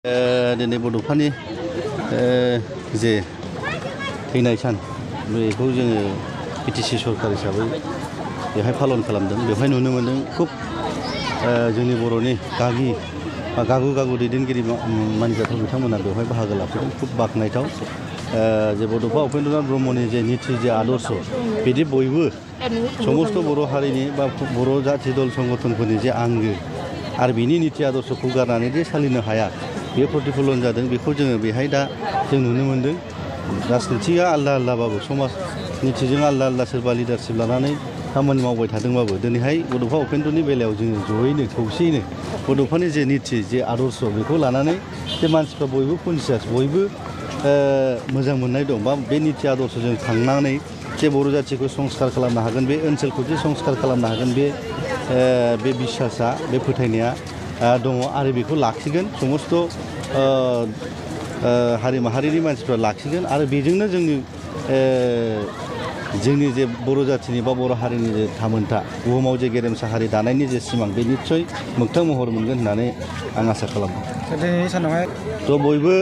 दिनै बड'फानि जे थैनाय सान बेखौ जोङो बिटिसि सरकार हिसाबै बेहाय पालन खालामदों। बेवहाय नुनो मोन्दों खुब जोंनि बर'नि गागि बा गागु दैदेनगिरि मानिजाथाव बिथांमोना बेवहाय बाहागो लाफैदों। खुब बाख्नायथाव जे बड'फा उपेन्द्रनाथ ब्रह्मनि जे निति जे आदर्श बिदि बयबो समस्त बर' हारिनि बा बर' जाथि दल संगठनफोरनि जे आंगो आरो बिनि निति आदर्शखौ गारनानै जे सालिनो हाया बे प्रतिफलन जादों। बेखौ जोङो बेहाय दा जों नुनो मोन्दों। राजनितिया आलदा आलदाबाबो समाज नितिजों आलदा आलदा सोरबा लिडारशिप लानानै खामानि मावबाय थादोंबाबो दिनैहाय बड'फा उपेन्द्रनि बेलायाव जोङो जयैनो खौसेयैनो बड'फानि जे निति जे आदर्श बेखौ लानानै जे मानसिफ्रा बयबो कनसियास बयबो मोजां मोननाय दं बा बे निति आदर्शजों थांनानै जे बर' जाथिखौ संस्कार खालामनो हागोन, बे ओनसोलखौ जे संस्कार खालामनो हागोन, बे बिसासा बे फोथायनाया दङ आरो बेखौ लाखिगोन। समस्त हारि माहारिनि मानसिफ्रा लाखिगोन आरो बेजोंनो जोंनि जे बर' जाथिनि बा बर' हारिनि जे थामोनथा बुहुमाव जे गेरेमसा हारि दानायनि जे सिमां बे निस्सय मोगथां महर मोनगोन होननानै आं आसा खालामो। दिनैनि सानावहाय बयबो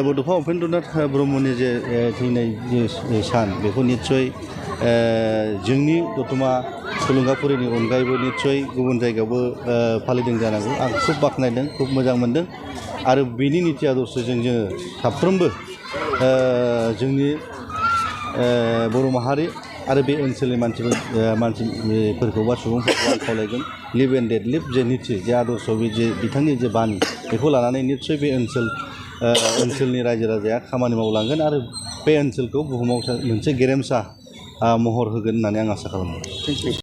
बड'फा उपेन्द्रनाथ ब्रह्मनि जे थैनाय जे सान बेखौ निस्सय जोंनि दतमा थुलुंगाफुरिनि अनगायैबो निस्सय गुबुन जायगायावबो फालिदों जानांगौ। आं खुब बाख्नायदों, खुब मोजां मोनदों आरो बेनि निति आदर्शजों जोङो साफ्रोमबो जोंनि बर' माहारि आरो बे ओनसोलनि मानसिफोरखौ बा सुबुंफोरखौ आं खावलायगोन लिभ एन्ड डेड लिभ जे निति जे आदर्श बे जे बिथांनि जे बानि बेखौ लानानै निस्सय बे ओनसोलनि रायजो राजाया खामानि मावलांगोन आरो बे ओनसोलखौ बुहुमाव मोनसे गेरेमसा महर होगोन होननानै आं आसा खालामो।